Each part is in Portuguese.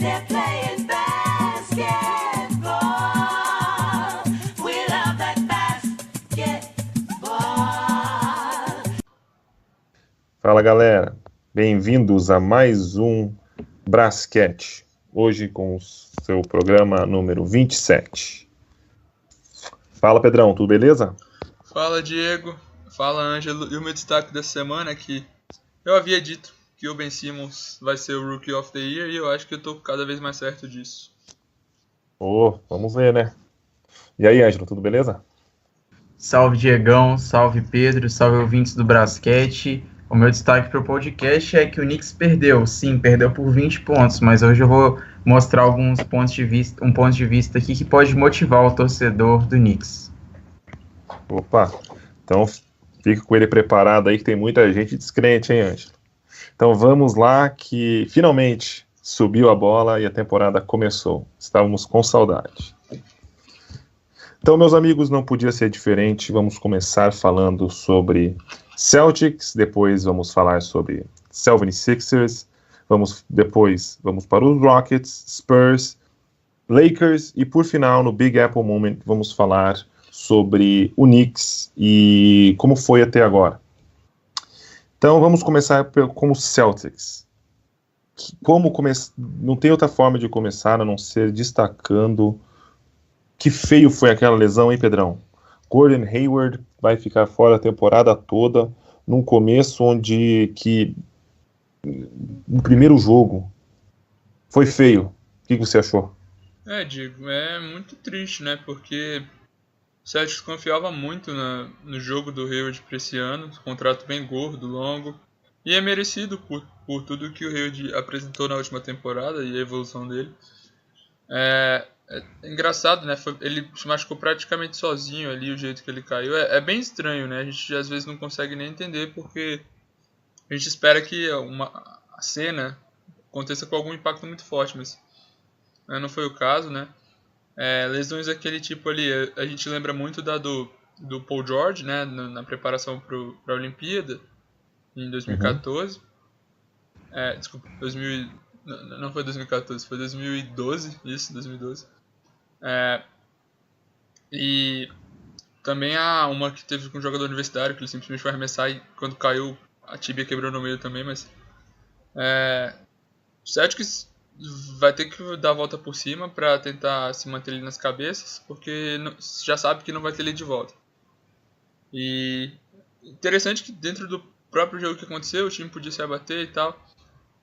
They're playing basketball. We love that basketball. Fala galera, bem-vindos a mais um Brasquete, hoje com o seu programa número 27. Fala Pedrão, tudo beleza? Fala Diego, fala Ângelo, e o meu destaque dessa semana é que eu havia dito que o Ben Simmons vai ser o Rookie of the Year e eu acho que eu tô cada vez mais certo disso. Vamos ver, né? E aí Ângelo, tudo beleza? Salve Diegão, salve Pedro, salve ouvintes do Brasquete. O meu destaque para o podcast é que o Knicks perdeu, sim, perdeu por 20 pontos, mas hoje eu vou mostrar um ponto de vista aqui que pode motivar o torcedor do Knicks. Opa, então fica com ele preparado aí que tem muita gente descrente, hein, Ângelo? Então vamos lá que finalmente subiu a bola e a temporada começou. Estávamos com saudade. Então, meus amigos, não podia ser diferente. Vamos começar falando sobre Celtics, depois vamos falar sobre 76ers, depois vamos para os Rockets, Spurs, Lakers e por final, no Big Apple Moment, vamos falar sobre o Knicks e como foi até agora. Então vamos começar com os Celtics. Não tem outra forma de começar a não ser destacando que feio foi aquela lesão, hein, Pedrão? Gordon Hayward vai ficar fora a temporada toda, num começo onde no primeiro jogo foi feio. O que você achou? Diego, é muito triste, né? Porque o Celtics confiava muito no jogo do Hayward para esse ano, contrato bem gordo, longo, e é merecido por tudo que o Hayward apresentou na última temporada e a evolução dele. É engraçado, né? Ele se machucou praticamente sozinho ali, o jeito que ele caiu. É bem estranho, né? A gente às vezes não consegue nem entender porque a gente espera que a cena aconteça com algum impacto muito forte, mas não foi o caso, né? Lesões daquele tipo ali, a gente lembra muito do Paul George, né? Na preparação para a Olimpíada em 2014. Desculpa, não foi 2014, foi 2012, isso, 2012. E também há uma que teve com um jogador universitário, que ele simplesmente foi arremessar e quando caiu a tíbia quebrou no meio também, mas o Celtics vai ter que dar a volta por cima para tentar se manter ali nas cabeças, porque já sabe que não vai ter ele de volta. E interessante que dentro do próprio jogo que aconteceu, o time podia se abater e tal,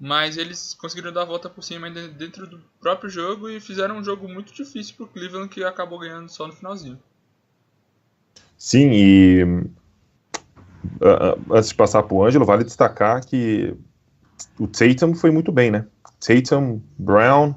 mas eles conseguiram dar a volta por cima ainda dentro do próprio jogo e fizeram um jogo muito difícil pro Cleveland, que acabou ganhando só no finalzinho. Sim, e antes de passar pro Ângelo, vale destacar que o Tatum foi muito bem, né? Tatum, Brown,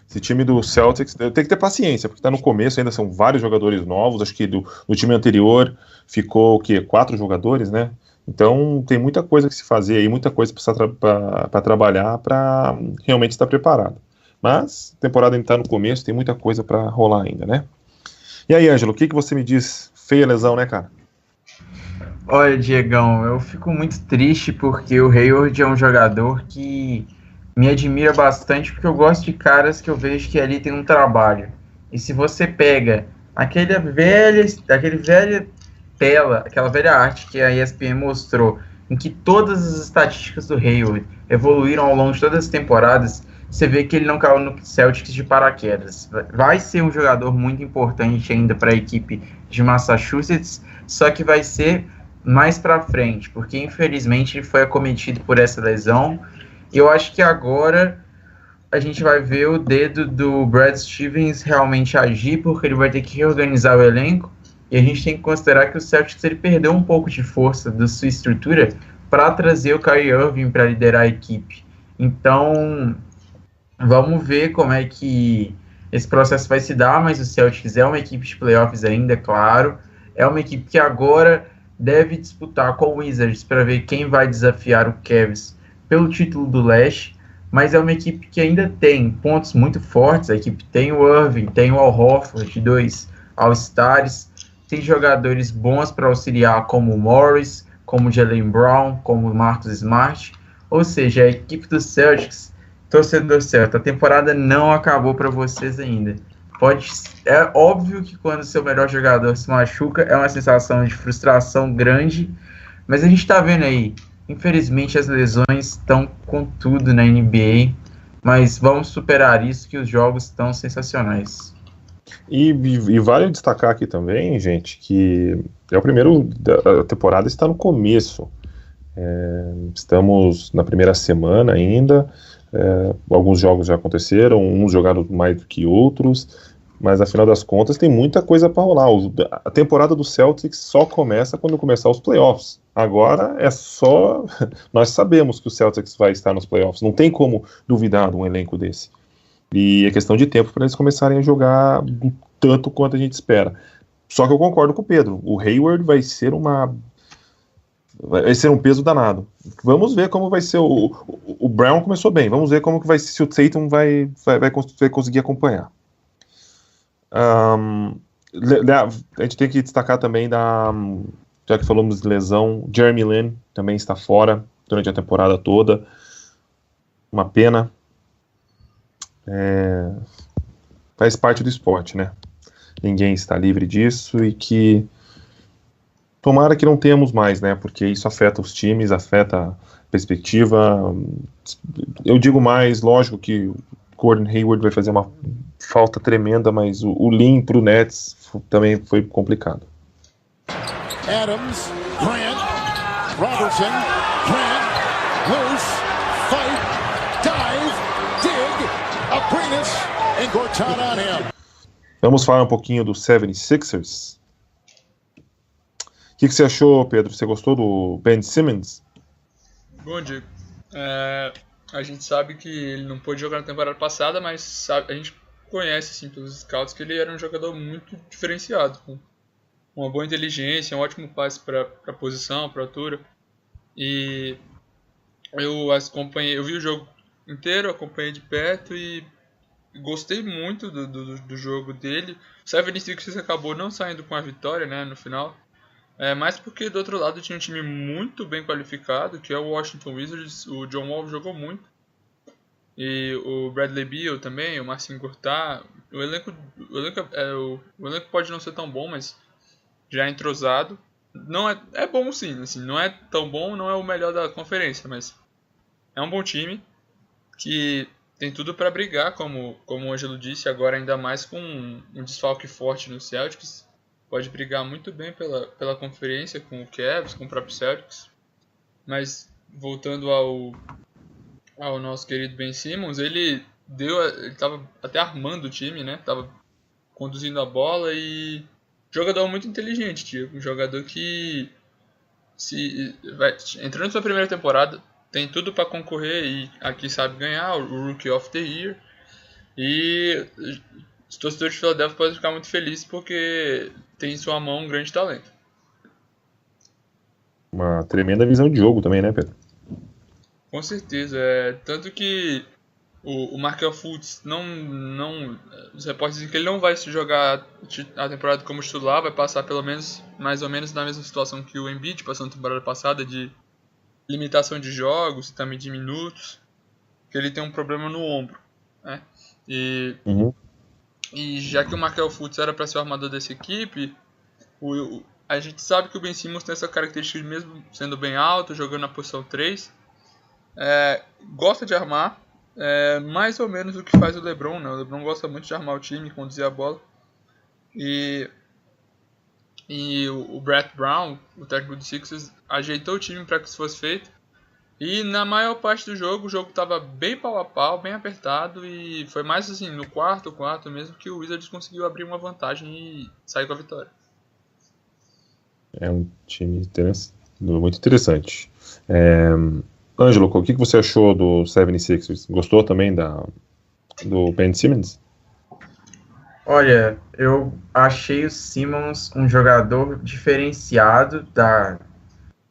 esse time do Celtics, tem que ter paciência, porque tá no começo, ainda são vários jogadores novos, acho que do time anterior ficou, 4 jogadores, né? Então tem muita coisa que se fazer aí, muita coisa para trabalhar para realmente estar preparado. Mas a temporada ainda está no começo, tem muita coisa para rolar ainda, né? E aí, Ângelo, o que você me diz? Feia lesão, né, cara? Olha, Diegão, eu fico muito triste porque o Hayward é um jogador que me admira bastante, porque eu gosto de caras que eu vejo que ali tem um trabalho. E se você pega aquela velha tela, aquela velha arte que a ESPN mostrou, em que todas as estatísticas do Hayward evoluíram ao longo de todas as temporadas, você vê que ele não caiu no Celtics de paraquedas. Vai ser um jogador muito importante ainda para a equipe de Massachusetts, só que vai ser mais para frente, porque infelizmente ele foi acometido por essa lesão. E eu acho que agora a gente vai ver o dedo do Brad Stevens realmente agir, porque ele vai ter que reorganizar o elenco. E a gente tem que considerar que o Celtics ele perdeu um pouco de força da sua estrutura para trazer o Kyrie Irving para liderar a equipe. Então, vamos ver como é que esse processo vai se dar, mas o Celtics é uma equipe de playoffs ainda, claro. É uma equipe que agora deve disputar com o Wizards para ver quem vai desafiar o Cavs pelo título do leste, mas é uma equipe que ainda tem pontos muito fortes. A equipe tem o Irving, tem o Al Horford, 2 All-Stars, tem jogadores bons para auxiliar como o Morris, como o Jaylen Brown, como o Marcus Smart. Ou seja, a equipe do Celtics torcedor certo, a temporada não acabou para vocês ainda. É óbvio que quando seu melhor jogador se machuca, é uma sensação de frustração grande, mas a gente está vendo aí, infelizmente as lesões estão com tudo na NBA, mas vamos superar isso, que os jogos estão sensacionais. E vale destacar aqui também, gente, que é o primeiro, a temporada está no começo. Estamos na primeira semana ainda, alguns jogos já aconteceram, uns jogaram mais do que outros, mas afinal das contas tem muita coisa para rolar. A temporada do Celtics só começa quando começar os playoffs. Agora é só... Nós sabemos que o Celtics vai estar nos playoffs, não tem como duvidar de um elenco desse. E é questão de tempo para eles começarem a jogar tanto quanto a gente espera. Só que eu concordo com o Pedro, o Hayward vai ser um peso danado. Vamos ver como vai ser. O Brown começou bem, vamos ver como que vai ser, se o Tatum vai conseguir acompanhar. A gente tem que destacar também já que falamos de lesão, Jeremy Lin também está fora durante a temporada toda. Uma pena. Faz parte do esporte, né? Ninguém está livre disso e que tomara que não tenhamos mais, né? Porque isso afeta os times, afeta a perspectiva. Eu digo mais, lógico que o Gordon Hayward vai fazer uma falta tremenda, mas o Lin pro Nets também foi complicado. Adams, Grant, Robertson, Grant, loose, fight, dive, dig, Aprinas, and Gortat on him. Vamos falar um pouquinho do 76ers. O que você achou, Pedro? Você gostou do Ben Simmons? Bom, Diego. A gente sabe que ele não pôde jogar na temporada passada, mas a gente conhece assim, pelos scouts que ele era um jogador muito diferenciado, com uma boa inteligência, um ótimo passe para a posição, para a altura. E eu vi o jogo inteiro, acompanhei de perto e gostei muito do jogo dele. O 76ers acabou não saindo com a vitória, né, no final. Mas porque do outro lado tinha um time muito bem qualificado, que é o Washington Wizards. O John Wall jogou muito. E o Bradley Beal também, o Marcin Gortat. O elenco pode não ser tão bom, mas já é entrosado. Não é bom sim, assim, não é tão bom, não é o melhor da conferência, mas é um bom time que tem tudo para brigar, como o Ângelo disse, agora ainda mais com um desfalque forte no Celtics. Pode brigar muito bem pela conferência com o Cavs, com o próprio Celtics. Mas voltando ao nosso querido Ben Simmons, ele estava até armando o time, né? Tava conduzindo a bola e jogador muito inteligente, Diego. Um jogador que entrando na sua primeira temporada, tem tudo para concorrer e aqui sabe ganhar o Rookie of the Year. E os torcedores de Philadelphia podem ficar muito felizes porque tem em sua mão um grande talento. Uma tremenda visão de jogo também, né, Pedro? Com certeza. Tanto que o Markelle Fultz os repórteres dizem que ele não vai se jogar a temporada como titular, vai passar pelo menos mais ou menos na mesma situação que o Embiid passou na temporada passada, de limitação de jogos, também de minutos, que ele tem um problema no ombro, né? E já que o Markelle Fultz era para ser o armador dessa equipe, a gente sabe que o Ben Simmons tem essa característica de, mesmo sendo bem alto, jogando na posição 3, gosta de armar, mais ou menos o que faz o LeBron, né? O LeBron gosta muito de armar o time, conduzir a bola. E o Brett Brown, o técnico do Sixers, ajeitou o time para que isso fosse feito. E na maior parte do jogo, o jogo estava bem pau a pau, bem apertado. E foi mais assim, no quarto mesmo, que o Wizards conseguiu abrir uma vantagem e sair com a vitória. É um time muito interessante. Ângelo, o que você achou do 76ers? Gostou também do Ben Simmons? Olha, eu achei o Simmons um jogador diferenciado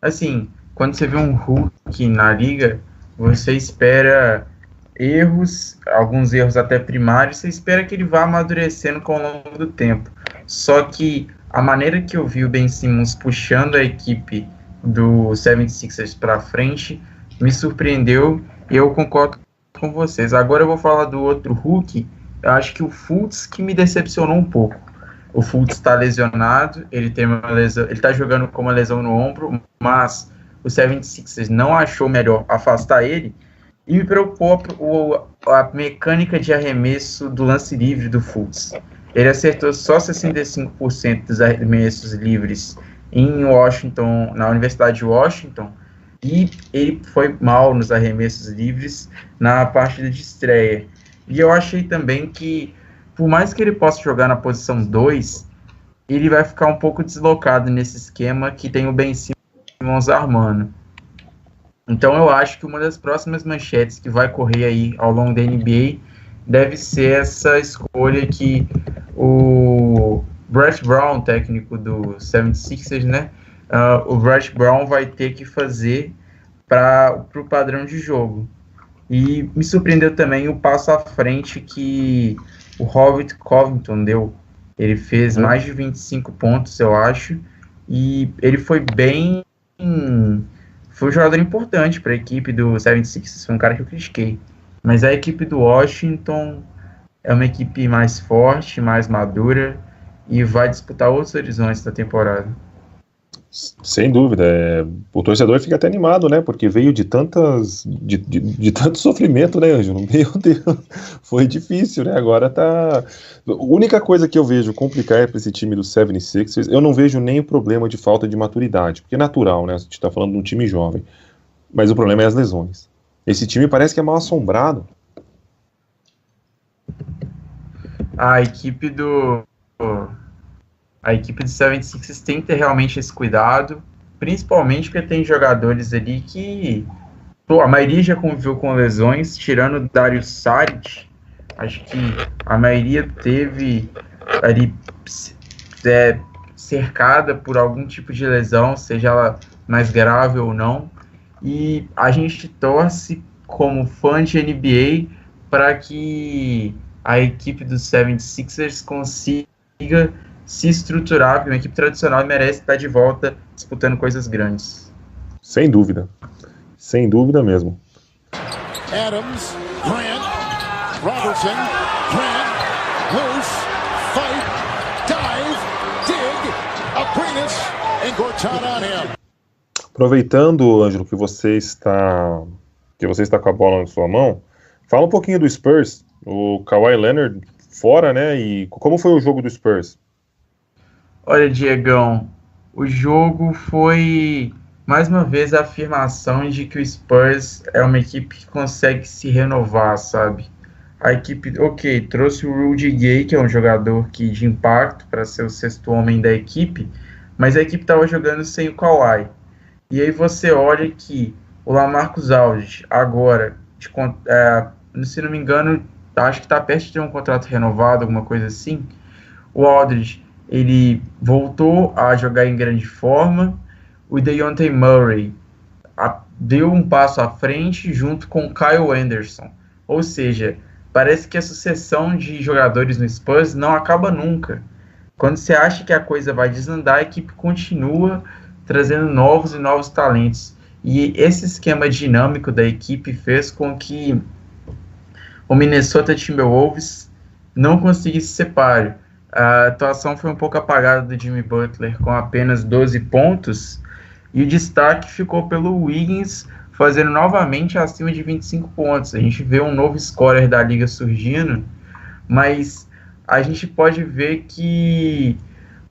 assim, quando você vê um Hulk na liga, você espera alguns erros até primários, você espera que ele vá amadurecendo com o longo do tempo. Só que a maneira que eu vi o Ben Simmons puxando a equipe do 76ers para frente me surpreendeu, e eu concordo com com vocês. Agora eu vou falar do outro rookie. Eu acho que o Fultz que me decepcionou um pouco. O Fultz está lesionado, ele tem uma lesão, ele está jogando com uma lesão no ombro, mas o 76ers não achou melhor afastar ele, e me preocupou a mecânica de arremesso do lance livre do Fultz. Ele acertou só 65% dos arremessos livres em Washington, na Universidade de Washington, e ele foi mal nos arremessos livres na partida de estreia. E eu achei também que, por mais que ele possa jogar na posição 2, ele vai ficar um pouco deslocado nesse esquema que tem o Ben Simmons armando. Então eu acho que uma das próximas manchetes que vai correr aí ao longo da NBA deve ser essa escolha que o Brett Brown, técnico do 76ers, né? O Brett Brown vai ter que fazer para o padrão de jogo. E me surpreendeu também o passo à frente que o Robert Covington deu. Ele fez mais de 25 pontos, eu acho, e ele foi bem... Foi um jogador importante para a equipe do 76ers, foi um cara que eu critiquei. Mas a equipe do Washington é uma equipe mais forte, mais madura, e vai disputar outros horizontes da temporada. Sem dúvida, o torcedor fica até animado, né, porque veio de tanto sofrimento, né, Ângelo, meu Deus, foi difícil, né, agora tá, a única coisa que eu vejo complicar para esse time do 76ers, eu não vejo nem o problema de falta de maturidade, porque é natural, né, a gente tá falando de um time jovem, mas o problema é as lesões. Esse time parece que é mal assombrado. A equipe do 76ers tem que ter realmente esse cuidado, principalmente porque tem jogadores ali que a maioria já conviveu com lesões, tirando o Dario Saric. Acho que a maioria teve ali cercada por algum tipo de lesão, seja ela mais grave ou não, e a gente torce como fã de NBA para que a equipe dos 76ers consiga se estruturar, porque uma equipe tradicional merece estar de volta disputando coisas grandes. Sem dúvida mesmo. Adams, Grant, Robertson, Grant, loose, fight, dive, dig, Aprinas, and Gortat on him. Aproveitando, Ângelo, que você está com a bola na sua mão, fala um pouquinho do Spurs, o Kawhi Leonard fora, né, e como foi o jogo do Spurs? Olha, Diegão, o jogo foi, mais uma vez, a afirmação de que o Spurs é uma equipe que consegue se renovar, sabe? A equipe, trouxe o Rudy Gay, que é um jogador de impacto para ser o sexto homem da equipe, mas a equipe estava jogando sem o Kawhi. E aí você olha que o LaMarcus Aldridge, agora, se não me engano, acho que está perto de ter um contrato renovado, alguma coisa assim. O Aldridge, ele voltou a jogar em grande forma. O Dejounte Murray deu um passo à frente junto com o Kyle Anderson. Ou seja, parece que a sucessão de jogadores no Spurs não acaba nunca. Quando você acha que a coisa vai desandar, a equipe continua trazendo novos e novos talentos. E esse esquema dinâmico da equipe fez com que o Minnesota Timberwolves não conseguisse ser páreo. A atuação foi um pouco apagada do Jimmy Butler, com apenas 12 pontos, e o destaque ficou pelo Wiggins, fazendo novamente acima de 25 pontos. A gente vê um novo scorer da liga surgindo, mas a gente pode ver que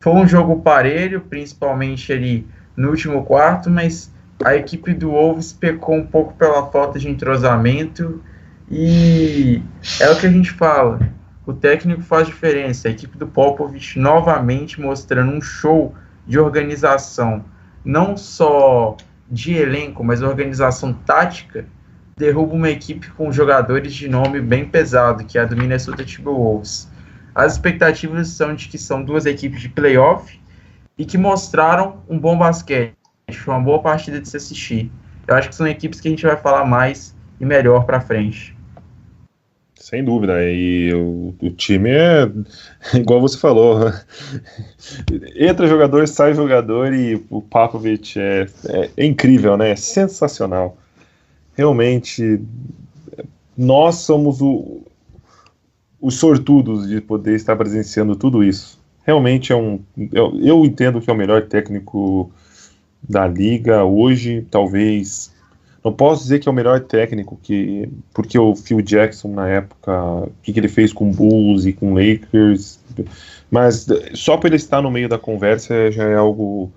foi um jogo parelho, principalmente ali no último quarto, mas a equipe do Wolves pecou um pouco pela falta de entrosamento, e é o que a gente fala. O técnico faz diferença. A equipe do Popovich novamente mostrando um show de organização, não só de elenco, mas organização tática, derruba uma equipe com jogadores de nome bem pesado, que é a do Minnesota Timberwolves. As expectativas são de que são duas equipes de playoff e que mostraram um bom basquete. Foi uma boa partida de se assistir. Eu acho que são equipes que a gente vai falar mais e melhor para frente. Sem dúvida, e o time é igual você falou, entra jogador, sai jogador, e o Popovich é incrível, né? É sensacional. Realmente, nós somos os sortudos de poder estar presenciando tudo isso. Realmente eu entendo que é o melhor técnico da liga hoje, talvez. Não posso dizer que é o melhor técnico, porque o Phil Jackson, na época, o que ele fez com Bulls e com Lakers, mas só por ele estar no meio da conversa já é algo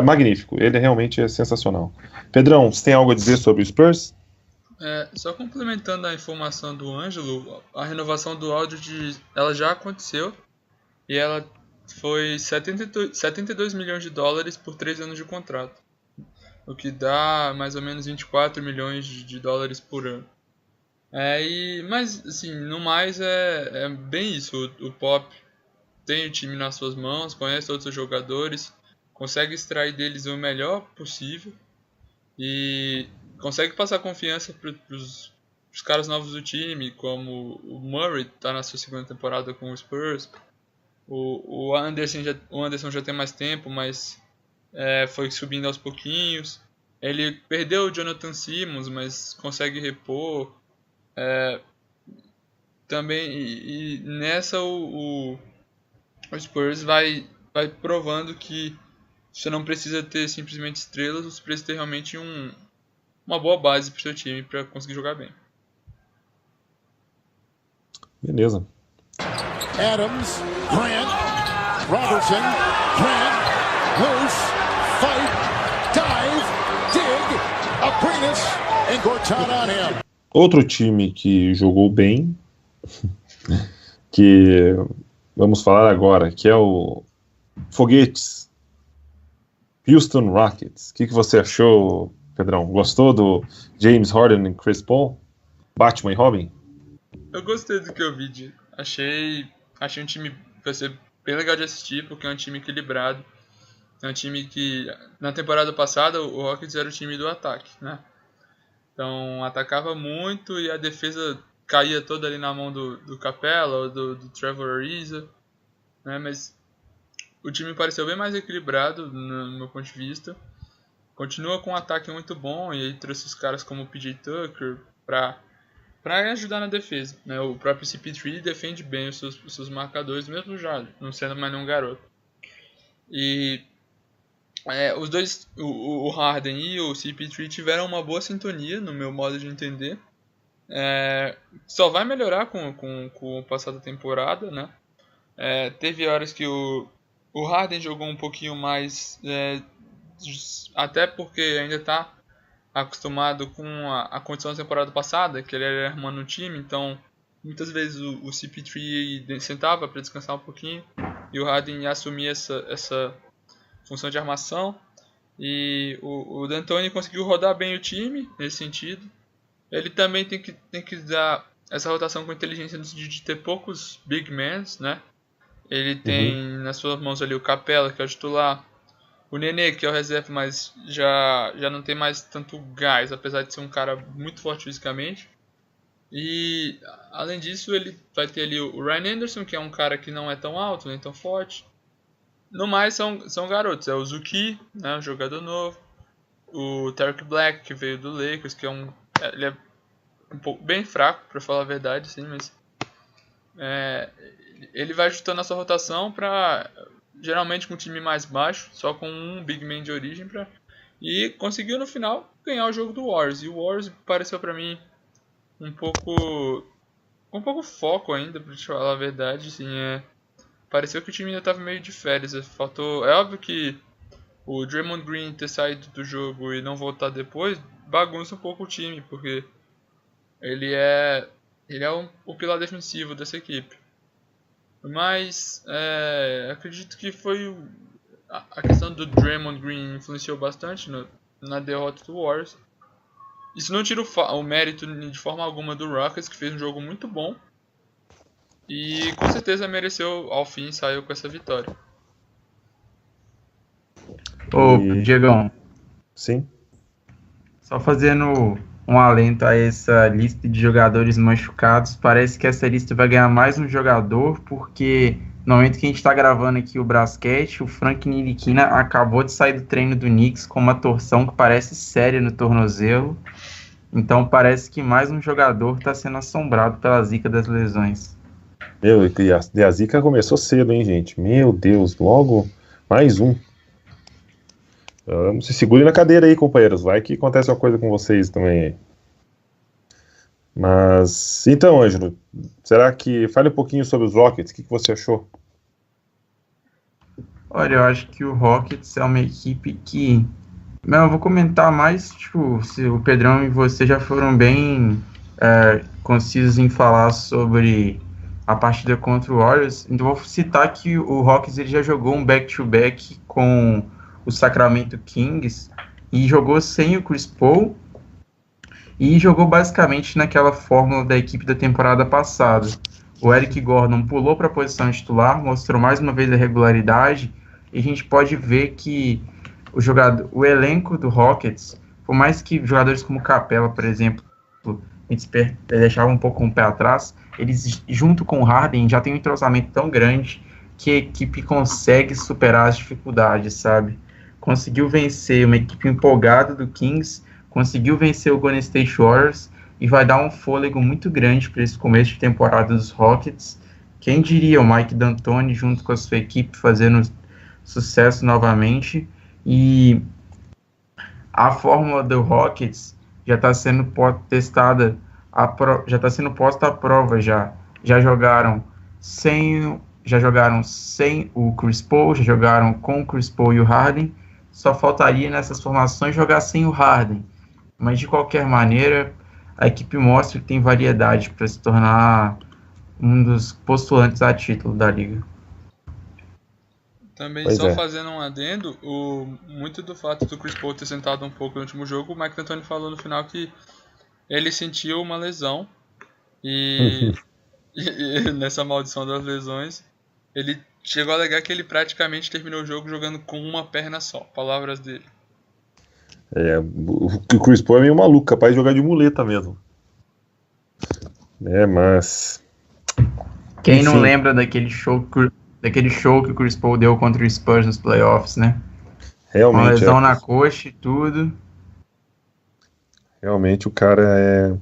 magnífico. Ele realmente é sensacional. Pedrão, você tem algo a dizer sobre o Spurs? Só complementando a informação do Ângelo, a renovação do Aldridge ela já aconteceu e ela foi 72 milhões de dólares por 3 anos de contrato, o que dá mais ou menos 24 milhões de dólares por ano. Mas, assim, no mais é bem isso. O Pop tem o time nas suas mãos, conhece todos os jogadores, consegue extrair deles o melhor possível e consegue passar confiança para os caras novos do time, como o Murray está na sua segunda temporada com o Spurs. O Anderson já tem mais tempo, mas foi subindo aos pouquinhos. Ele perdeu o Jonathan Simmons, mas consegue repor. Também e nessa o Spurs vai provando que você não precisa ter simplesmente estrelas, você precisa ter realmente uma boa base para o seu time para conseguir jogar bem. Beleza. Adams, Grant, Robertson, Grant, loose, fight, dive, dig, Aprinas, and Gortat on him. Outro time que jogou bem, que vamos falar agora, que é o Foguetes, Houston Rockets. O que você achou, Pedrão? Gostou do James Harden e Chris Paul? Batman e Robin? Eu gostei do que eu vi. Achei um time que vai ser bem legal de assistir, porque é um time equilibrado. É um time que, na temporada passada, o Rockets era o time do ataque, né? Então, atacava muito e a defesa caía toda ali na mão do Capela ou do Trevor Ariza, né? Mas o time pareceu bem mais equilibrado, no meu ponto de vista. Continua com um ataque muito bom e aí trouxe os caras como o PJ Tucker para ajudar na defesa, né? O próprio CP3 defende bem os seus marcadores, mesmo já não sendo mais nenhum garoto. E os dois, o Harden e o CP3, tiveram uma boa sintonia, no meu modo de entender. Só vai melhorar com o passar da temporada, né? Teve horas que o Harden jogou um pouquinho mais, até porque ainda está acostumado com a condição da temporada passada, que ele era armando o time, então muitas vezes o CP3 sentava para descansar um pouquinho e o Harden assumia essa função de armação, e o D'Antoni conseguiu rodar bem o time nesse sentido. Ele também tem que dar essa rotação com inteligência no sentido de ter poucos big men, né? Ele tem nas suas mãos ali o Capela, que é o titular, o Nenê, que é o reserva, mas já não tem mais tanto gás, apesar de ser um cara muito forte fisicamente. E além disso, ele vai ter ali o Ryan Anderson, que é um cara que não é tão alto, nem tão forte. No mais, são garotos. É o Zuki, né, um jogador novo. O Tarek Black, que veio do Lakers, que ele é um pouco bem fraco, para falar a verdade, sim, mas ele vai ajustando a sua rotação para, geralmente com um time mais baixo, só com um big man de origem, e conseguiu no final ganhar o jogo do Warriors. E o Warriors pareceu para mim um pouco foco ainda, para te falar a verdade, assim, pareceu que o time ainda estava meio de férias. É óbvio que o Draymond Green ter saído do jogo e não voltar depois bagunça um pouco o time, porque ele é o pilar defensivo dessa equipe. Mas acredito que foi a questão do Draymond Green influenciou bastante na derrota do Warriors. Isso não tira o mérito de forma alguma do Rockets, que fez um jogo muito bom e com certeza mereceu, ao fim, saiu com essa vitória. Ô, Diegão. Sim. Só fazendo um alento a essa lista de jogadores machucados, parece que essa lista vai ganhar mais um jogador, porque no momento que a gente está gravando aqui o Brasquete, o Frank Ntilikina acabou de sair do treino do Knicks com uma torção que parece séria no tornozelo. Então parece que mais um jogador está sendo assombrado pela zica das lesões. Meu, e a zica começou cedo, hein, gente? Meu Deus, logo mais um. Se segurem na cadeira aí, companheiros. Vai que acontece uma coisa com vocês também. Mas, então, Ângelo, será que... Fale um pouquinho sobre os Rockets. O que você achou? Olha, eu acho que o Rockets é uma equipe que... Não, eu vou comentar mais, tipo, se o Pedrão e você já foram bem concisos em falar sobre a partida contra o Warriors. Então vou citar que o Rockets ele já jogou um back-to-back com o Sacramento Kings e jogou sem o Chris Paul e jogou basicamente naquela fórmula da equipe da temporada passada. O Eric Gordon pulou para a posição titular, mostrou mais uma vez a regularidade e a gente pode ver que o elenco do Rockets, por mais que jogadores como Capela, por exemplo, deixavam um pouco com o pé atrás, eles, junto com o Harden, já tem um entrosamento tão grande que a equipe consegue superar as dificuldades, sabe? Conseguiu vencer uma equipe empolgada do Kings, conseguiu vencer o Golden State Warriors e vai dar um fôlego muito grande para esse começo de temporada dos Rockets. Quem diria o Mike D'Antoni junto com a sua equipe fazendo sucesso novamente. E a fórmula do Rockets já está sendo testada, já está sendo posta à prova já. Já jogaram sem o Chris Paul, já jogaram com o Chris Paul e o Harden. Só faltaria nessas formações jogar sem o Harden. Mas de qualquer maneira, a equipe mostra que tem variedade para se tornar um dos postulantes a título da liga. Também Pois só é. fazendo um adendo, muito do fato do Chris Paul ter sentado um pouco no último jogo, o Mike D'Antoni falou no final que ele sentiu uma lesão e nessa maldição das lesões, ele chegou a alegar que ele praticamente terminou o jogo jogando com uma perna só, palavras dele. O Chris Paul é meio maluco, capaz de jogar de muleta mesmo. Mas... Quem não Enfim. lembra daquele show que o Chris Paul deu contra o Spurs nos playoffs, né? Uma Realmente, lesão na coxa e tudo. realmente o cara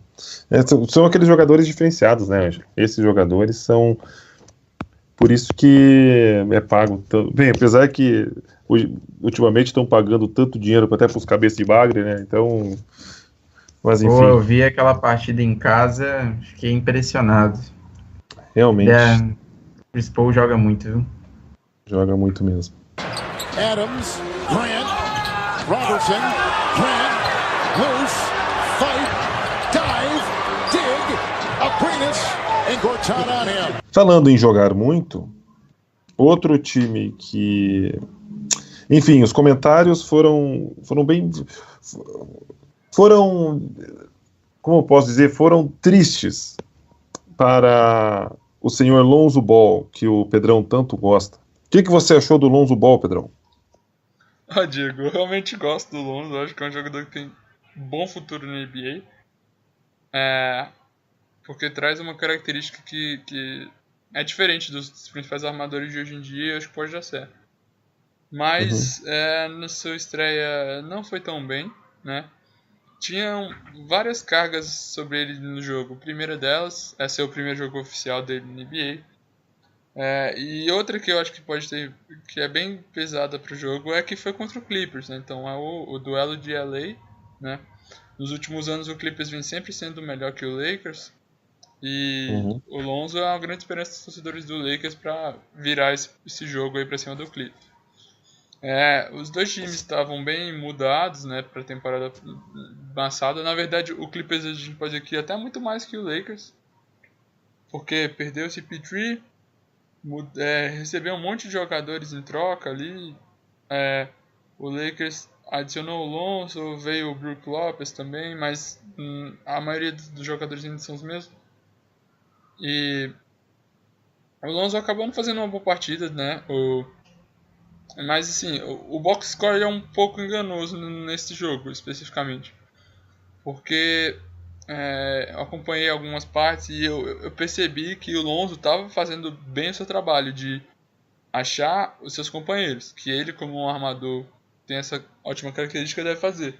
são aqueles jogadores diferenciados, né, Ângelo? Esses jogadores são... Por isso que é pago tanto... Bem, apesar que ultimamente estão pagando tanto dinheiro até para os cabeças de bagre, né? Então... Mas enfim, Pô, eu vi aquela partida em casa, fiquei impressionado. realmente O Chris Paul joga muito, viu? joga muito mesmo. Adams, Grant, Robertson, Grant, loose, fight, dive, dig, Aquinas, and Gortat on him. Falando em jogar muito, outro time que... Enfim, os comentários foram bem... Como eu posso dizer, foram tristes para o senhor Lonzo Ball, que o Pedrão tanto gosta. O que você achou do Lonzo Ball, Pedrão? Diego, eu realmente gosto do Lonzo, acho que é um jogador que tem bom futuro na NBA. Porque traz uma característica que é diferente dos principais armadores de hoje em dia e acho que pode dar certo. Mas na sua estreia não foi tão bem, né? Tinham várias cargas sobre ele no jogo. A primeira delas é ser o primeiro jogo oficial dele na NBA. E outra que eu acho que pode ter, que é bem pesada pro jogo, é que foi contra o Clippers, né? Então é o duelo de LA, né? Nos últimos anos o Clippers vem sempre sendo melhor que o Lakers. E o Lonzo é uma grande esperança dos torcedores do Lakers para virar esse jogo aí pra cima do Clippers. Os dois times estavam bem mudados, né, para a temporada passada. Na verdade, o Clippers a gente pode dizer que até muito mais que o Lakers, porque perdeu o CP3, recebeu um monte de jogadores em troca ali. O Lakers adicionou o Lonzo, veio o Brook Lopez também, mas a maioria dos jogadores ainda são os mesmos. E o Lonzo acabou não fazendo uma boa partida, né? Mas assim, o box score é um pouco enganoso nesse jogo, especificamente. Porque eu acompanhei algumas partes e eu percebi que o Lonzo estava fazendo bem o seu trabalho de achar os seus companheiros. Que ele, como um armador, tem essa ótima característica, deve fazer.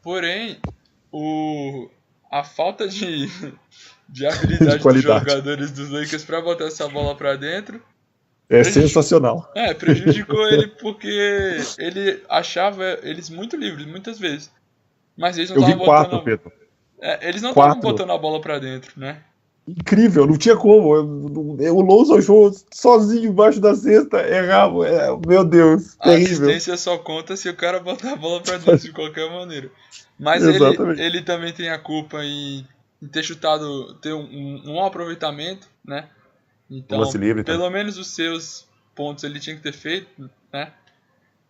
Porém, a falta de habilidade dos qualidade. jogadores dos Lakers pra botar essa bola pra dentro É sensacional. prejudicou ele porque ele achava eles muito livres muitas vezes. Mas eles não Eu vi estavam 4, botando. Pedro. Eles não estavam 4. botando a bola pra dentro, né? Incrível, não tinha como. O Lonzo achou sozinho embaixo da cesta, errava. Meu Deus, A terrível. assistência só conta se o cara botar a bola pra dentro de qualquer maneira. Mas Exatamente. ele também tem a culpa em ter chutado, ter um aproveitamento, né? Então, Lance livre, tá? pelo menos os seus pontos ele tinha que ter feito, né?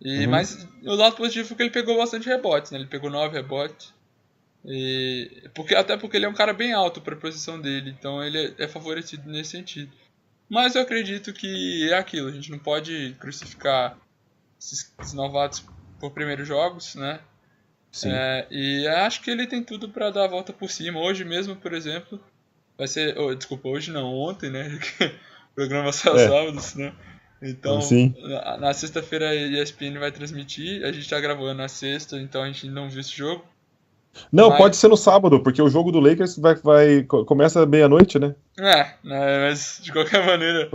Uhum. Mas o lado positivo foi que ele pegou bastante rebotes, né? Ele pegou 9 rebotes. Até porque ele é um cara bem alto para a posição dele, então ele é favorecido nesse sentido. Mas eu acredito que é aquilo, a gente não pode crucificar esses novatos por primeiros jogos, né? Sim. E acho que ele tem tudo para dar a volta por cima. Hoje mesmo, por exemplo, vai ser... desculpa, hoje não, ontem, né? O programa saiu sábados, né? Então, Sim. na sexta-feira a ESPN vai transmitir, a gente tá gravando na sexta, então a gente não viu esse jogo. Não, pode ser no sábado, porque o jogo do Lakers começa meia-noite, né? Mas de qualquer maneira,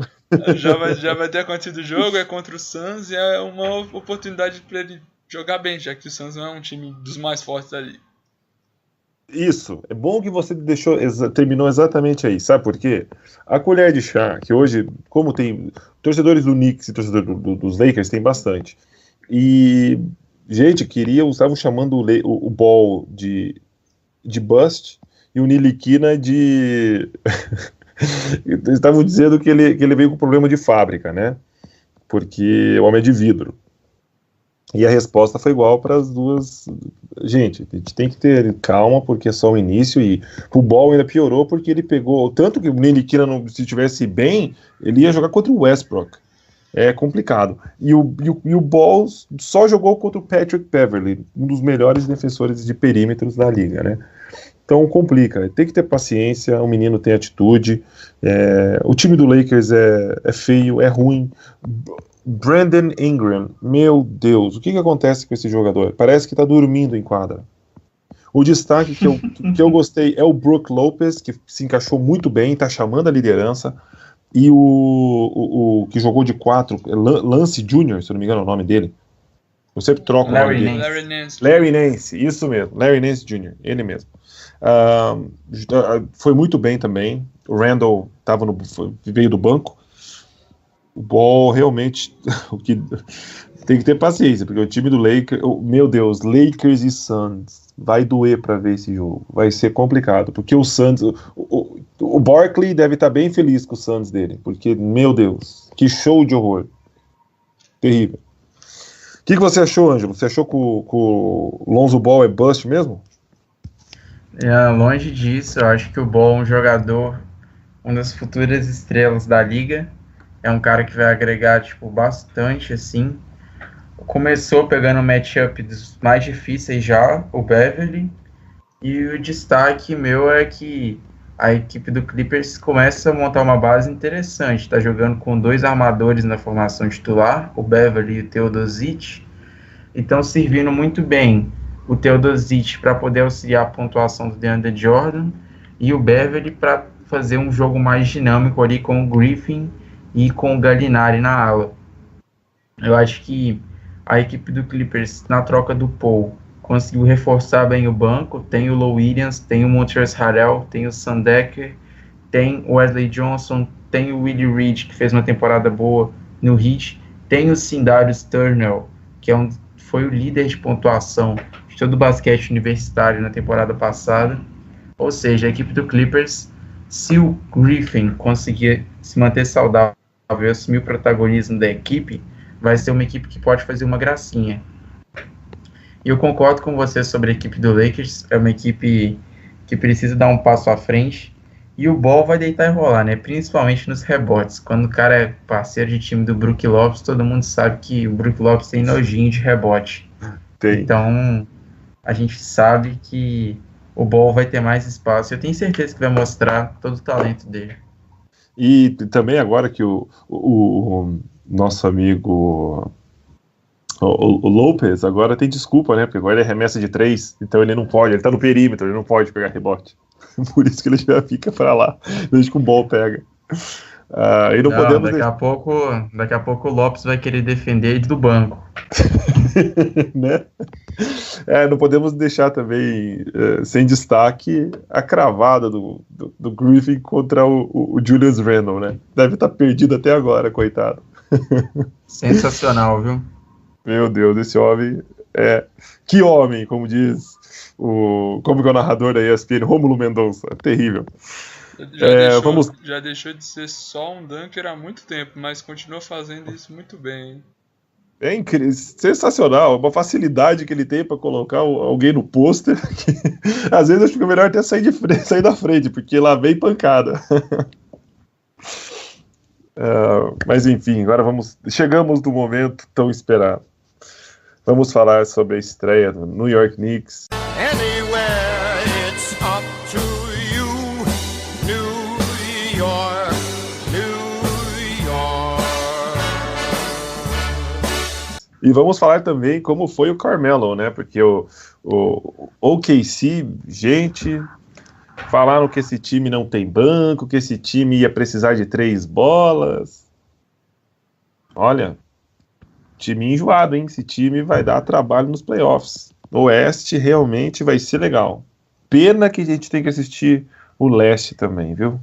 já vai ter acontecido o jogo, é contra o Suns e é uma oportunidade para ele jogar bem, já que o Suns não é um time dos mais fortes da liga. Isso, é bom que você terminou exatamente aí, sabe por quê? A colher de chá, que hoje, como tem torcedores do Knicks e torcedores dos Lakers, tem bastante, e gente, estavam chamando o Ball de bust e o Ntilikina de... Eles estavam dizendo que ele veio com problema de fábrica, né? Porque o homem é de vidro. E a resposta foi igual para as duas. Gente, a gente tem que ter calma, porque é só o início. E o Ball ainda piorou porque ele pegou. Tanto que o Ntilikina, se estivesse bem, ele ia jogar contra o Westbrook. É complicado. E o Ball só jogou contra o Patrick Beverley, um dos melhores defensores de perímetros da liga, né? Então complica. Tem que ter paciência. O menino tem atitude. O time do Lakers é feio, é ruim. Brandon Ingram, meu Deus, o que acontece com esse jogador? Parece que tá dormindo em quadra. O destaque que eu gostei é o Brook Lopez, que se encaixou muito bem, tá chamando a liderança, e o que jogou de 4, Lance Jr., se eu não me engano é o nome dele. Eu sempre troco o nome dele. Larry Nance, isso mesmo, Larry Nance Jr., ele mesmo. Foi muito bem também. O Randall veio do banco. O Ball realmente tem que ter paciência, porque o time do Lakers, meu Deus, Lakers e Suns, vai doer para ver esse jogo, vai ser complicado, porque o Suns, o Barkley deve estar bem feliz com o Suns dele, porque, meu Deus, que show de horror, terrível. O que você achou, Ângelo? Você achou que o Lonzo Ball é bust mesmo? Longe disso, eu acho que o Ball é um jogador, uma das futuras estrelas da liga. É um cara que vai agregar, bastante, assim. Começou pegando o matchup dos mais difíceis já, o Beverly. E o destaque meu é que a equipe do Clippers começa a montar uma base interessante. Está jogando com 2 armadores na formação titular, o Beverly e o Teodosic. E estão servindo muito bem o Teodosic para poder auxiliar a pontuação do DeAndre Jordan e o Beverly para fazer um jogo mais dinâmico ali com o Griffin e com o Gallinari na ala. Eu acho que a equipe do Clippers, na troca do Paul, conseguiu reforçar bem o banco. Tem o Lou Williams, tem o Montrezl Harrell, tem o Sandecker, tem o Wesley Johnson, tem o Willie Reed, que fez uma temporada boa no Heat, tem o Sindarius Turner, que foi o líder de pontuação de todo o basquete universitário na temporada passada. Ou seja, a equipe do Clippers, se o Griffin conseguir se manter saudável e assumir o protagonismo da equipe, vai ser uma equipe que pode fazer uma gracinha. E eu concordo com você sobre a equipe do Lakers, é uma equipe que precisa dar um passo à frente, e o Ball vai deitar e rolar, né? Principalmente nos rebotes. Quando o cara é parceiro de time do Brook Lopes, todo mundo sabe que o Brook Lopes tem nojinho de rebote. Tem. Então, a gente sabe que o Ball vai ter mais espaço. Eu tenho certeza que vai mostrar todo o talento dele. E também agora que o nosso amigo O Lopez agora tem desculpa, né? Porque agora ele arremessa de 3, então ele não pode, ele tá no perímetro, ele não pode pegar rebote. Por isso que ele já fica pra lá, desde que o ball pega. E não podemos daqui a pouco o Lopes vai querer defender ele do banco. né? Não podemos deixar também sem destaque a cravada do Griffin contra o Julius Randle, né? Deve estar perdido até agora, coitado. Sensacional, viu? Meu Deus, esse homem que homem, como diz como que é o narrador da ESPN, Rômulo Mendonça, terrível. Já deixou de ser só um dunker há muito tempo, mas continua fazendo isso muito bem, hein? É incrível, sensacional, uma facilidade que ele tem para colocar alguém no pôster. Às vezes acho que é melhor até sair da frente, porque lá vem pancada. Mas enfim, agora chegamos no momento tão esperado. Vamos falar sobre a estreia do New York Knicks. Anywhere it's up to you, New York, New York. E vamos falar também como foi o Carmelo, né? Porque o OKC, gente, falaram que esse time não tem banco, que esse time ia precisar de 3 bolas. Olha, time enjoado, hein? Esse time vai dar trabalho nos playoffs. O Oeste realmente vai ser legal. Pena que a gente tem que assistir o Leste também, viu?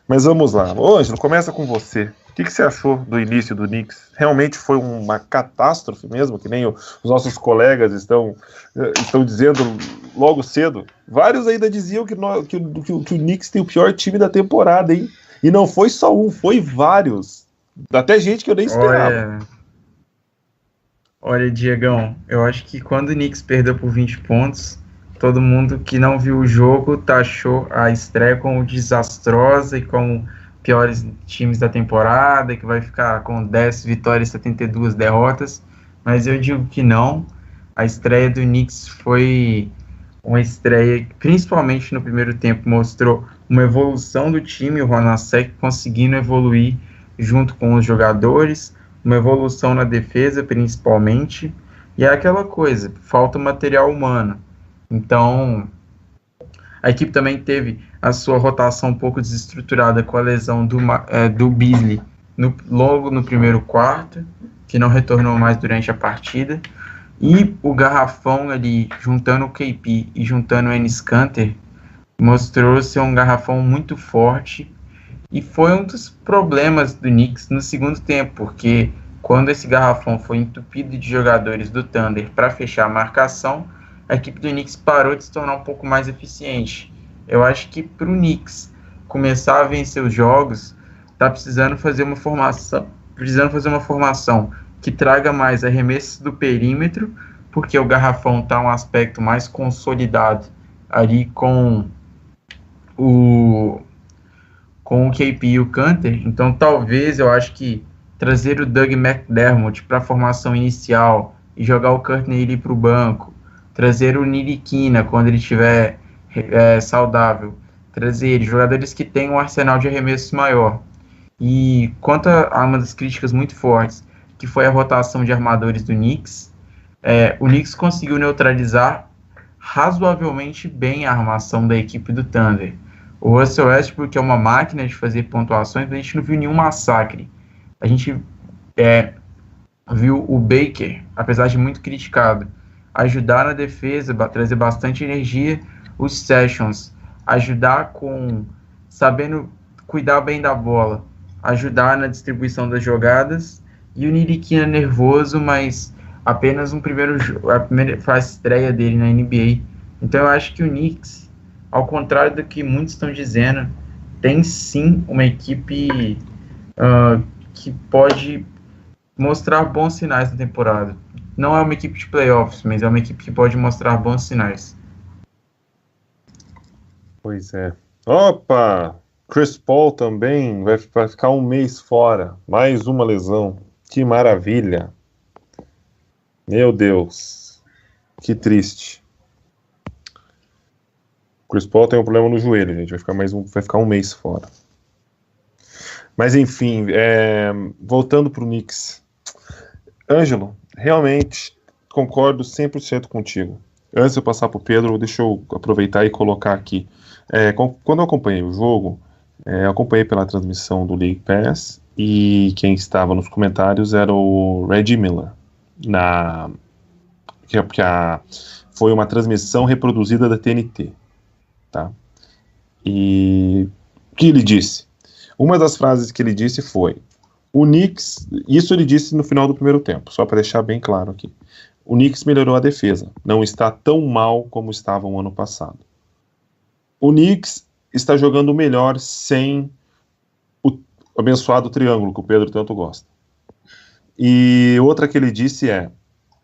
Mas vamos lá. Ô, Ângelo, começa com você. O que você achou do início do Knicks? Realmente foi uma catástrofe mesmo, que nem os nossos colegas estão dizendo logo cedo? Vários ainda diziam que o Knicks tem o pior time da temporada, hein? E não foi só um, foi vários. Até gente que eu nem esperava. Olha, Diegão, eu acho que quando o Knicks perdeu por 20 pontos, todo mundo que não viu o jogo taxou a estreia como desastrosa e como piores times da temporada, que vai ficar com 10 vitórias e 72 derrotas, mas eu digo que não. A estreia do Knicks foi uma estreia que, principalmente no primeiro tempo, mostrou uma evolução do time, o Hornacek conseguindo evoluir junto com os jogadores, uma evolução na defesa, principalmente, e é aquela coisa, falta material humano. Então, a equipe também teve a sua rotação um pouco desestruturada com a lesão do Beasley logo no primeiro quarto, que não retornou mais durante a partida, e o garrafão ali, juntando o KP e juntando o Enes Kanter, mostrou ser um garrafão muito forte, e foi um dos problemas do Knicks no segundo tempo, porque quando esse garrafão foi entupido de jogadores do Thunder para fechar a marcação, a equipe do Knicks parou de se tornar um pouco mais eficiente. Eu acho que para o Knicks começar a vencer os jogos, está precisando fazer uma formação que traga mais arremessos do perímetro, porque o garrafão está um aspecto mais consolidado ali com o KP e o Kanter. Então talvez eu acho que trazer o Doug McDermott para a formação inicial e jogar o Courtney Lee para o banco, trazer o Ntilikina quando ele estiver saudável, trazer jogadores que têm um arsenal de arremessos maior. E quanto a uma das críticas muito fortes, que foi a rotação de armadores do Knicks, o Knicks conseguiu neutralizar razoavelmente bem a armação da equipe do Thunder. O Russell Westbrook é uma máquina de fazer pontuações, mas a gente não viu nenhum massacre. A gente viu o Baker, apesar de muito criticado, ajudar na defesa, trazer bastante energia, os Sessions, ajudar sabendo cuidar bem da bola, ajudar na distribuição das jogadas, e o Ntilikina nervoso, mas apenas a primeira fase estreia dele na NBA. Então eu acho que o Knicks, ao contrário do que muitos estão dizendo, tem sim uma equipe que pode mostrar bons sinais na temporada. Não é uma equipe de playoffs, mas é uma equipe que pode mostrar bons sinais. Pois é. Opa! Chris Paul também vai ficar um mês fora. Mais uma lesão. Que maravilha. Meu Deus. Que triste. Chris Paul tem um problema no joelho, gente. Vai ficar um mês fora. Mas enfim, voltando pro Knicks. Ângelo, realmente concordo 100% contigo. Antes de eu passar para o Pedro, deixa eu aproveitar e colocar aqui. Quando eu acompanhei o jogo, eu acompanhei pela transmissão do League Pass e quem estava nos comentários era o Reggie Miller, foi uma transmissão reproduzida da TNT, tá? E o que ele disse? Uma das frases que ele disse foi: o Knicks, isso ele disse no final do primeiro tempo, só para deixar bem claro aqui. O Knicks melhorou a defesa, não está tão mal como estava no ano passado. O Knicks está jogando melhor sem o abençoado triângulo que o Pedro tanto gosta. E outra que ele disse é: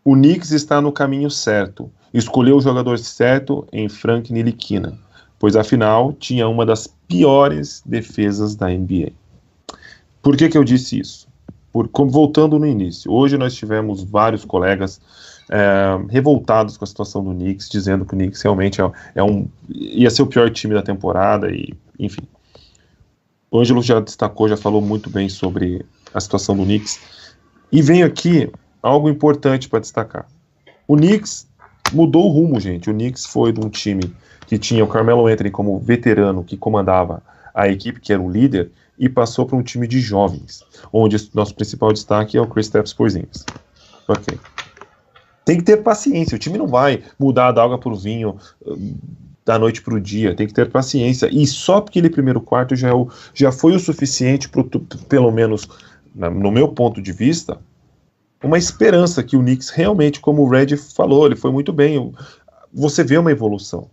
o Knicks está no caminho certo, escolheu o jogador certo em Frank Ntilikina, pois afinal tinha uma das piores defesas da NBA. Por que eu disse isso? Voltando no início, hoje nós tivemos vários colegas revoltados com a situação do Knicks, dizendo que o Knicks realmente ia ser o pior time da temporada, e enfim. O Ângelo já destacou, já falou muito bem sobre a situação do Knicks, e venho aqui algo importante para destacar. O Knicks mudou o rumo, gente. O Knicks foi de um time que tinha o Carmelo Anthony como veterano, que comandava a equipe, que era o líder, e passou para um time de jovens, onde nosso principal destaque é o Kristaps Porzingis. Ok. Tem que ter paciência, o time não vai mudar da água para o vinho da noite para o dia, tem que ter paciência, e só porque aquele primeiro quarto já foi o suficiente, pelo menos no meu ponto de vista, uma esperança que o Knicks realmente, como o Red falou, ele foi muito bem, você vê uma evolução.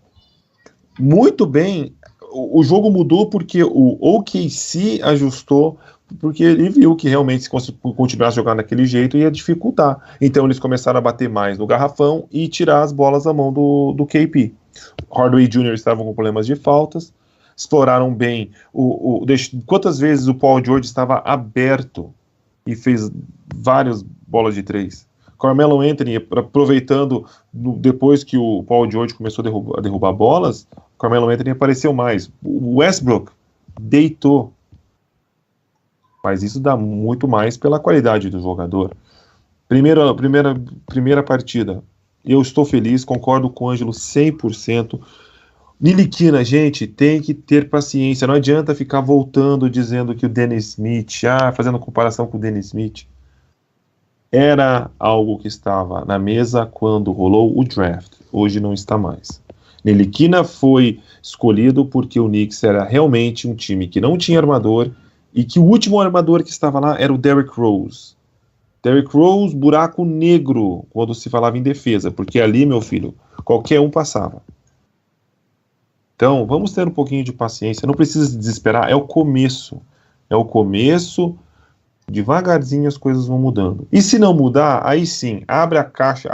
Muito bem, o jogo mudou porque o OKC ajustou, porque ele viu que realmente se continuasse jogando daquele jeito ia dificultar. Então eles começaram a bater mais no garrafão e tirar as bolas da mão do KP. Hardaway Jr. estavam com problemas de faltas, exploraram bem. Quantas vezes o Paul George estava aberto e fez várias bolas de três? Carmelo Anthony, aproveitando depois que o Paul George começou a derrubar bolas, Carmelo Anthony apareceu mais. O Westbrook deitou. Mas isso dá muito mais pela qualidade do jogador. Primeira partida. Eu estou feliz, concordo com o Ângelo 100%. Ntilikina, gente, tem que ter paciência. Não adianta ficar voltando dizendo que o Dennis Smith, fazendo comparação com o Dennis Smith. Era algo que estava na mesa quando rolou o draft. Hoje não está mais. Ntilikina foi escolhido porque o Knicks era realmente um time que não tinha armador e que o último armador que estava lá era o Derrick Rose. Derrick Rose, buraco negro quando se falava em defesa, porque ali, meu filho, qualquer um passava. Então, vamos ter um pouquinho de paciência, não precisa se desesperar, é o começo. É o começo, devagarzinho as coisas vão mudando. E se não mudar, aí sim, abre a caixa,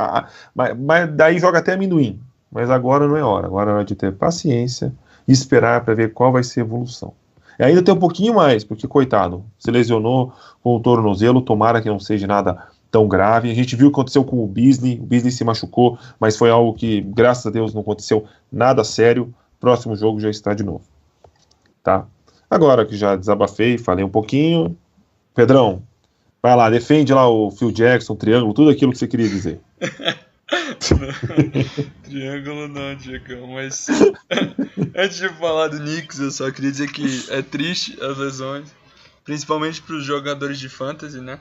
mas daí joga até amendoim. Mas agora não é hora, agora é hora de ter paciência e esperar para ver qual vai ser a evolução. E ainda tem um pouquinho mais, porque, coitado, se lesionou com o tornozelo, tomara que não seja nada tão grave. A gente viu o que aconteceu com o Beasley se machucou, mas foi algo que, graças a Deus, não aconteceu nada sério. Próximo jogo já está de novo. Tá? Agora que já desabafei, falei um pouquinho, Pedrão, vai lá, defende lá o Phil Jackson, o triângulo, tudo aquilo que você queria dizer. Triângulo não, Diegão, mas antes de falar do Knicks, eu só queria dizer que é triste as lesões, principalmente para os jogadores de fantasy, né?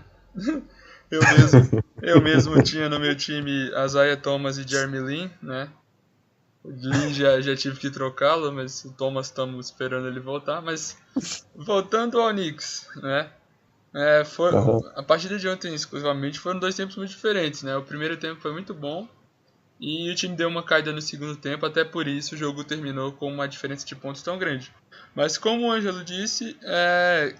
Eu mesmo tinha no meu time Isaiah Thomas e Jeremy Lin, né? O Lin já tive que trocá-lo, mas o Thomas estamos esperando ele voltar. Mas voltando ao Knicks, né? A partida de ontem exclusivamente foram dois tempos muito diferentes, né? O primeiro tempo foi muito bom e o time deu uma caída no segundo tempo, até por isso o jogo terminou com uma diferença de pontos tão grande. Mas como o Ângelo disse,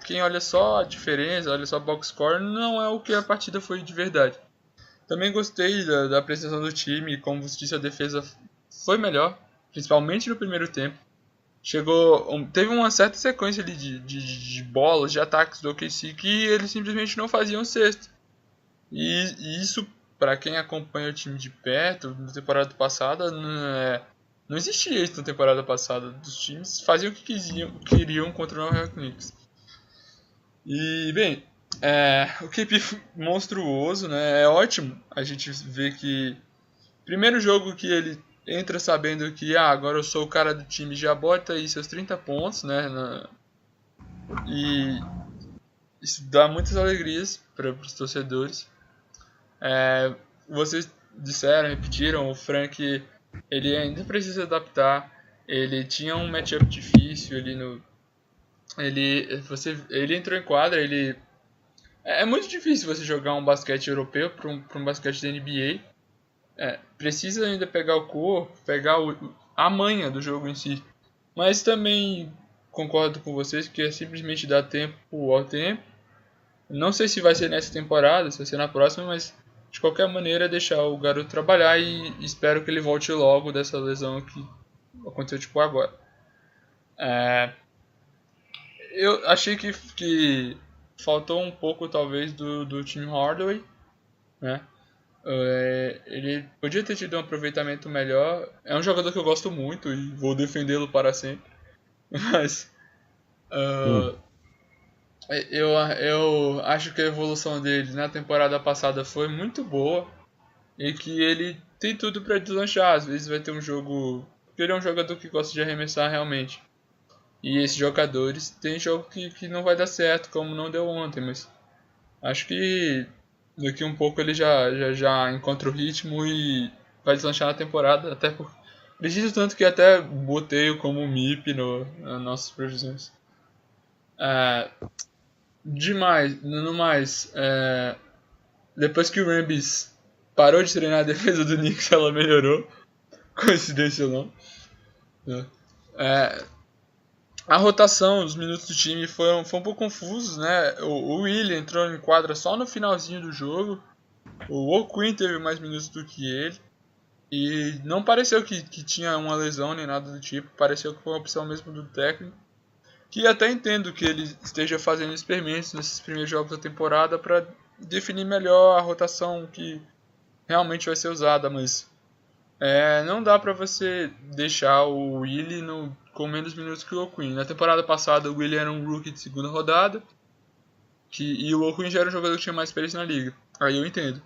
quem olha só a diferença, olha só a box score, não é o que a partida foi de verdade. Também gostei da apresentação do time, como você disse, a defesa foi melhor, principalmente no primeiro tempo. Teve uma certa sequência ali de bolas, de ataques do OKC que eles simplesmente não faziam sexta. E isso, para quem acompanha o time de perto, na temporada passada, não existia isso na temporada passada. Os times faziam o que queriam contra o New York Knicks. E, bem, O KP monstruoso, né? É ótimo a gente ver que primeiro jogo que ele entra sabendo que agora eu sou o cara do time, já bota aí seus 30 pontos, né? E isso dá muitas alegrias para os torcedores. Vocês disseram, repetiram, o Frank ele ainda precisa adaptar. Ele tinha um matchup difícil ali ele entrou em quadra, é muito difícil você jogar um basquete europeu para um basquete da NBA. Precisa ainda pegar o corpo, pegar a manha do jogo em si. Mas também concordo com vocês que é simplesmente dar tempo ao tempo. Não sei se vai ser nessa temporada, se vai ser na próxima, mas de qualquer maneira deixar o garoto trabalhar e espero que ele volte logo dessa lesão que aconteceu tipo agora. Eu achei que faltou um pouco talvez do Tim Hardaway, né? Ele podia ter tido um aproveitamento melhor. É um jogador que eu gosto muito e vou defendê-lo para sempre. Mas eu acho que a evolução dele na temporada passada foi muito boa e que ele tem tudo para deslanchar. Às vezes vai ter um jogo, porque ele é um jogador que gosta de arremessar realmente. E esses jogadores tem jogo que não vai dar certo, como não deu ontem, mas acho que daqui um pouco ele já encontra o ritmo e vai deslanchar na temporada, até por preciso tanto que até botei-o como MIP nas nossas previsões. No mais, depois que o Rambis parou de treinar a defesa do Knicks, ela melhorou, coincidência ou não. A rotação, os minutos do time foram um pouco confusos, né? O Willie entrou em quadra só no finalzinho do jogo. O O'Quinn teve mais minutos do que ele. E não pareceu que tinha uma lesão nem nada do tipo. Pareceu que foi uma opção mesmo do técnico. Que até entendo que ele esteja fazendo experimentos nesses primeiros jogos da temporada para definir melhor a rotação que realmente vai ser usada. Mas não dá para você deixar o Willie com menos minutos que o O'Quinn. Na temporada passada o Willie era um rookie de segunda rodada e o O'Quinn já era um jogador que tinha mais experiência na liga. Aí eu entendo.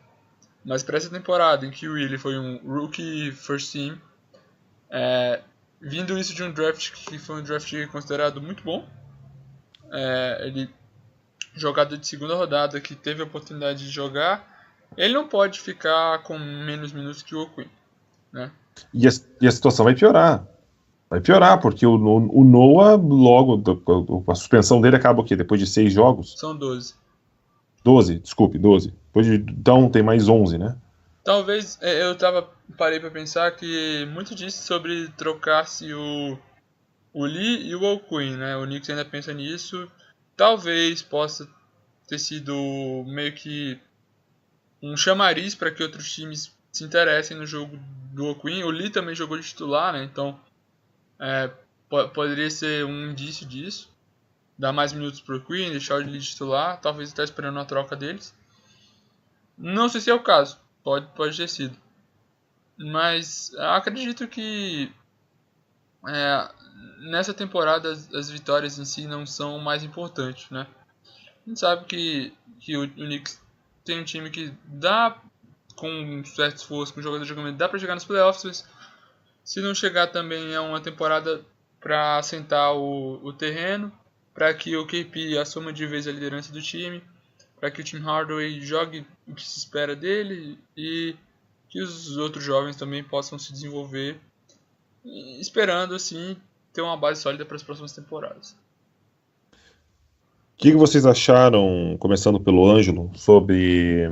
Mas para essa temporada em que o Willie foi um rookie first team, vindo isso de um draft que foi um draft considerado muito bom, ele jogador de segunda rodada que teve a oportunidade de jogar, ele não pode ficar com menos minutos que o O'Quinn, né? E a situação vai piorar. Vai piorar, porque o Noah, logo, a suspensão dele acaba o quê? Depois de 6 jogos? São 12. 12, desculpe, 12. Então tem mais 11, né? Talvez, parei pra pensar que muito disse sobre trocar-se o Lee e o O'Quinn, né? O Knicks ainda pensa nisso. Talvez possa ter sido meio que um chamariz para que outros times se interessem no jogo do O'Quinn. O Lee também jogou de titular, né? Então poderia ser um indício disso. Dar mais minutos pro O'Quinn, deixar o Lee titular. Talvez estar esperando a troca deles. Não sei se é o caso. Pode ter sido. Mas acredito que nessa temporada as vitórias em si não são o mais importantes, né? A gente sabe que o Knicks tem um time que dá, com um certo esforço, com o jogador de jogamento, dá para chegar nos playoffs, mas se não chegar também é uma temporada para assentar o terreno, para que o KP assuma de vez a liderança do time, para que o Tim Hardaway jogue o que se espera dele e que os outros jovens também possam se desenvolver, esperando assim ter uma base sólida para as próximas temporadas. O que vocês acharam, começando pelo Ângelo, sobre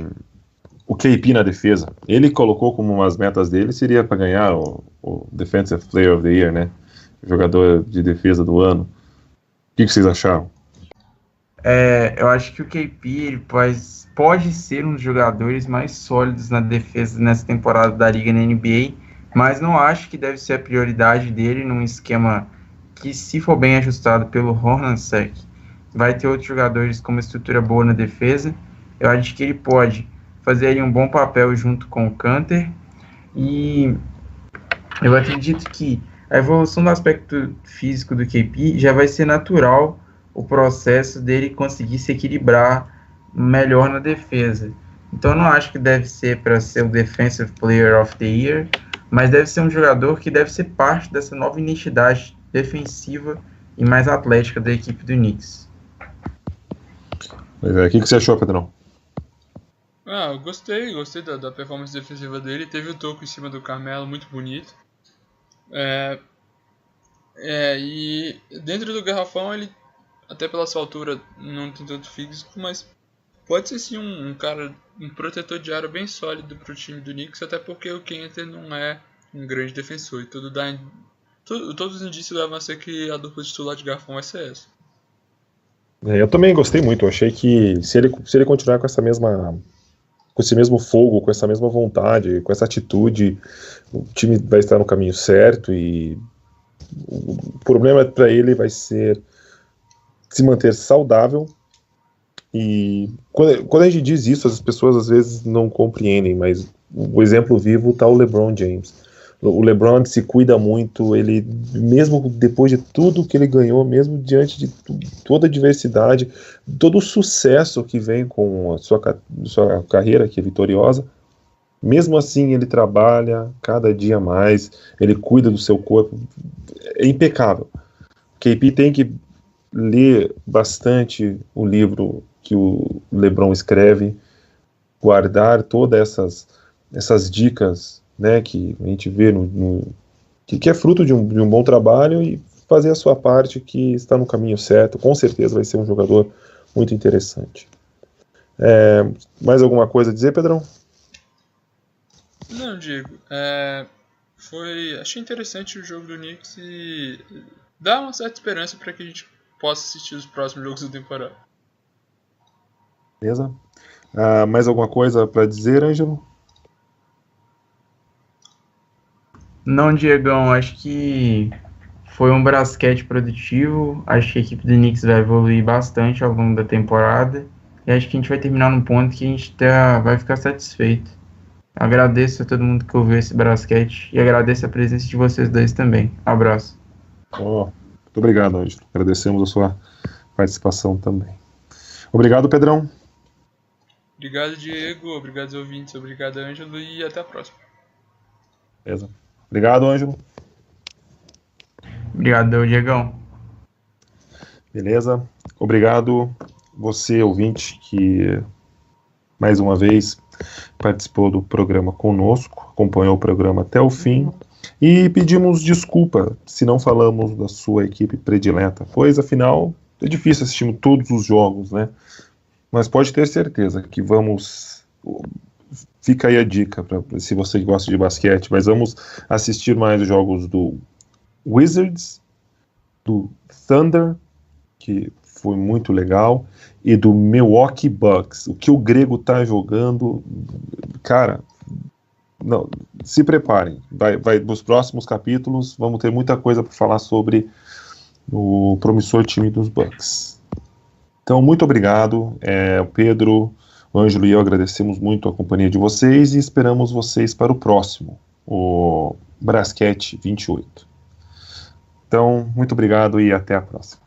o KP na defesa? Ele colocou como umas metas dele seria para ganhar o Defensive Player of the Year, né? Jogador de defesa do ano. O que vocês acharam? Eu acho que o KP ele pode ser um dos jogadores mais sólidos na defesa nessa temporada da Liga na NBA, mas não acho que deve ser a prioridade dele num esquema que, se for bem ajustado pelo Hornacek, vai ter outros jogadores com uma estrutura boa na defesa. Eu acho que ele pode fazer aí um bom papel junto com o Kanter, e eu acredito que a evolução do aspecto físico do KP já vai ser natural o processo dele conseguir se equilibrar melhor na defesa. Então eu não acho que deve ser para ser o Defensive Player of the Year, mas deve ser um jogador que deve ser parte dessa nova identidade defensiva e mais atlética da equipe do Knicks. Pois é, o que você achou, Pedrão? Eu gostei da performance defensiva dele. Teve o toco em cima do Carmelo, muito bonito. E dentro do garrafão ele, até pela sua altura, não tem tanto físico, mas pode ser sim um cara, um protetor de aro bem sólido pro time do Knicks, até porque o Kanter não é um grande defensor. E todos os indícios levam a ser que a dupla titular de garrafão vai ser essa. Eu também gostei muito. Eu achei que se ele continuar com esse mesmo fogo, com essa mesma vontade, com essa atitude, o time vai estar no caminho certo. E o problema para ele vai ser se manter saudável. E quando a gente diz isso, as pessoas às vezes não compreendem, mas o exemplo vivo está o LeBron James. O LeBron se cuida muito, ele, mesmo depois de tudo que ele ganhou, mesmo diante de toda a diversidade, todo o sucesso que vem com a sua carreira, que é vitoriosa, mesmo assim ele trabalha cada dia mais, ele cuida do seu corpo, é impecável. KP tem que ler bastante o livro que o LeBron escreve, guardar todas essas dicas, né, que a gente vê que é fruto de um bom trabalho, e fazer a sua parte, que está no caminho certo. Com certeza vai ser um jogador muito interessante. Mais alguma coisa a dizer, Pedrão? Não, Diego. Achei interessante o jogo do Knicks e dá uma certa esperança para que a gente possa assistir os próximos jogos da temporada. Beleza? Mais alguma coisa para dizer, Ângelo? Não, Diegão, acho que foi um basquete produtivo. Acho que a equipe do Knicks vai evoluir bastante ao longo da temporada. E acho que a gente vai terminar num ponto que a gente vai ficar satisfeito. Agradeço a todo mundo que ouviu esse basquete e agradeço a presença de vocês dois também. Abraço. Muito obrigado, Ângelo. Agradecemos a sua participação também. Obrigado, Pedrão. Obrigado, Diego. Obrigado, ouvintes. Obrigado, Ângelo. E até a próxima. Beleza. Obrigado, Ângelo. Obrigado, Diegão. Beleza. Obrigado você, ouvinte, que mais uma vez participou do programa conosco, acompanhou o programa até o fim, e pedimos desculpa se não falamos da sua equipe predileta, pois afinal é difícil assistir todos os jogos, né? Mas pode ter certeza que fica aí a dica, se você gosta de basquete, mas vamos assistir mais os jogos do Wizards, do Thunder, que foi muito legal, e do Milwaukee Bucks. O que o grego tá jogando, cara, não, se preparem, nos próximos capítulos vamos ter muita coisa para falar sobre o promissor time dos Bucks. Então, muito obrigado, o Pedro, o Ângelo e eu agradecemos muito a companhia de vocês e esperamos vocês para o próximo, o Brasquete 28. Então, muito obrigado e até a próxima.